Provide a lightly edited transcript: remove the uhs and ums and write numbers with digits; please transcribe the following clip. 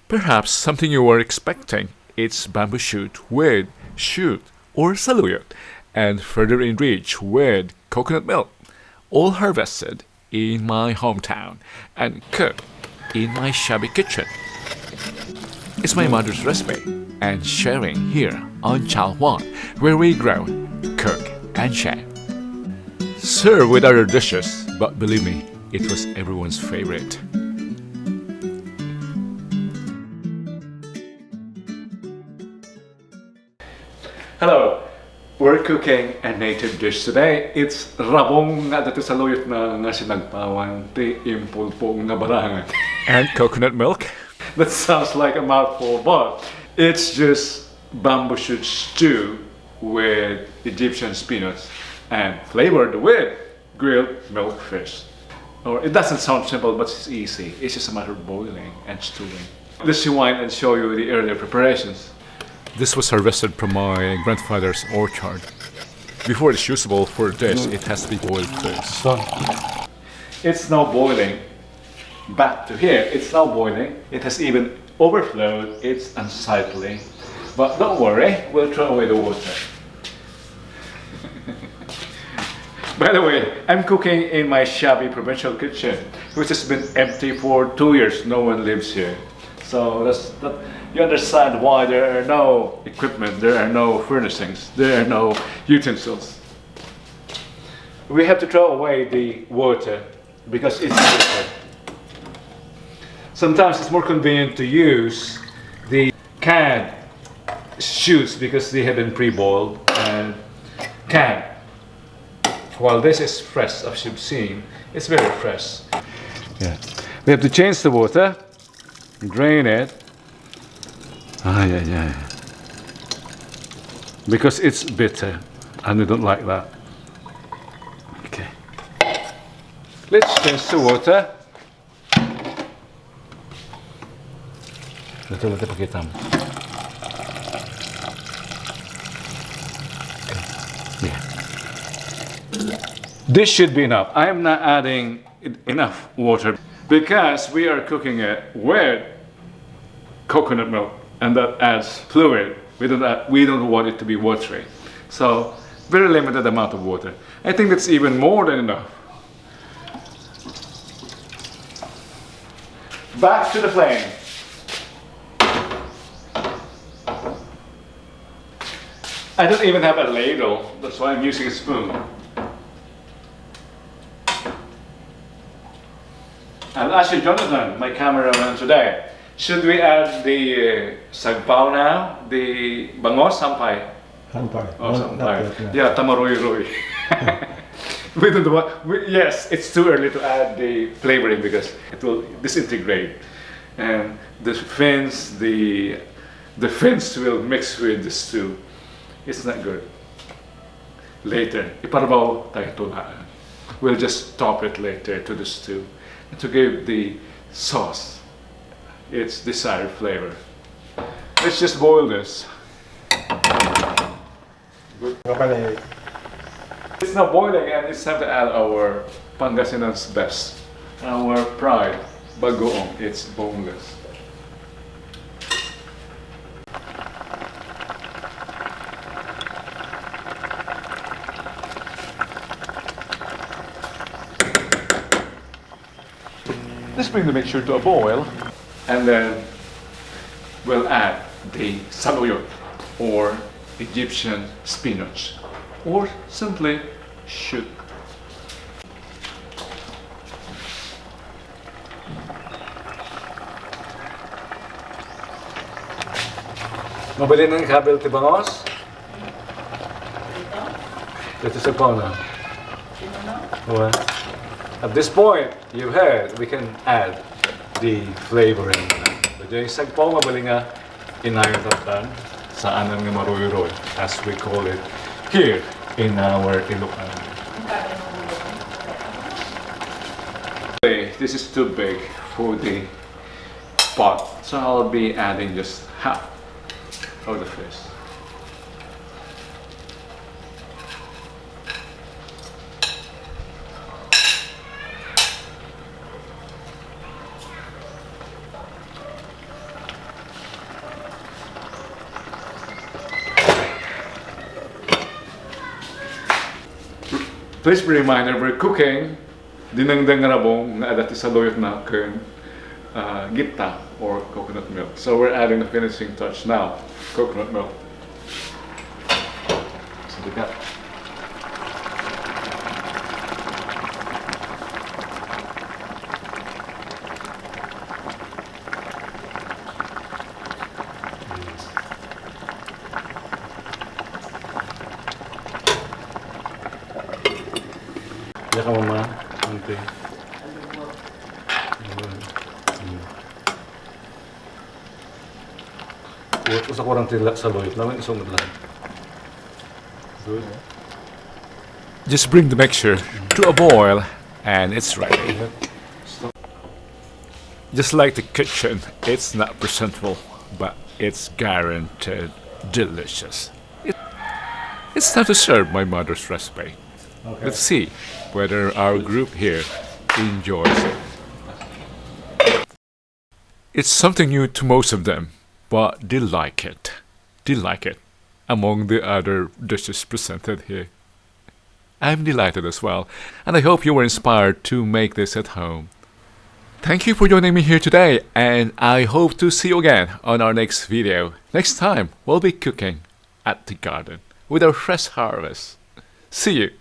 Perhaps something you were expecting. It's bamboo shoot with Chute or Saluyot, and further enriched with coconut milk, all harvested in my hometown and cooked in my shabby kitchen. It's my mother's recipe and sharing here on Chalwan, where we grow, cook, and share. Serve with other dishes, but believe me, it was everyone's favorite. Hello, we're cooking a native dish today. It's Rabong nga dito saluyot nga sinagpawan, ti impulpong nga barangan. And coconut milk. That sounds like a mouthful, but it's just bamboo shoot stew with Egyptian spinach and flavored with grilled milk fish. Or it doesn't sound simple, but it's easy. It's just a matter of boiling and stewing. Let's rewind and show you the earlier preparations. This was harvested from my grandfather's orchard. Before it's usable for this, it has to be boiled first. It's now boiling. Back to here, it's now boiling. It has even overflowed. It's unsightly. But don't worry, we'll throw away the water. By the way, I'm cooking in my shabby provincial kitchen, which has been empty for 2 years. No one lives here. So you understand why there are no equipment, there are no furnishings, there are no utensils. We have to throw away the water because it's bitter. Sometimes it's more convenient to use the canned shoots because they have been pre-boiled and canned. While this is fresh, as you've seen, it's very fresh. Yeah. We have to change the water, drain it. Because it's bitter and we don't like that. Okay. Let's change the water. Ito pakita mo. Yeah. This should be enough. I am not adding enough water because we are cooking it with coconut milk. And that adds fluid. We don't want it to be watery. So, very limited amount of water. I think that's even more than enough. Back to the flame. I don't even have a ladle. That's why I'm using a spoon. And actually, Jonathan, my cameraman today, should we add the sagpao now? The bangos, sampay? Sampay. Oh, sampay. Yeah, tamaroy-roy. We don't want, yes, it's too early to add the flavoring because it will disintegrate. And the fins will mix with the stew. It's not good. Later, iparbaw tayo tulaan. We'll just top it later to the stew to give the sauce its desired flavor. Let's just boil this. It's now boiling and it's time to add our Pangasinan's best, our pride, Bagoong. It's boneless. Let's bring the mixture to a boil. And then we'll add the saluyot or Egyptian spinach or simply chute. Mabili ng kabel ti bangos? Dito sa pauna. Well, at this point, you've heard, we can add the flavoring. But yung sagpaw mabali nga inayon tatan sa anang nga maroy-roy, as we call it here in our Ilocano. This is too big for the pot, so I'll be adding just half of the fish. Please be reminded, we're cooking Dinengdeng Rabong na dati saluyot na gita or coconut milk. So we're adding the finishing touch now, coconut milk. So we got ya ka mama, ante. Usa ko rang tila saluyot namin isong lang. Good. just bring the mixture to a boil and it's ready. Just like the kitchen, it's not presentable, but it's guaranteed delicious. It's time to serve my mother's recipe. Okay. Let's see whether our group here enjoys it. It's something new to most of them, but they like it. They like it among the other dishes presented here. I'm delighted as well, and I hope you were inspired to make this at home. Thank you for joining me here today, and I hope to see you again on our next video. Next time, we'll be cooking at the garden with our fresh harvest. See you!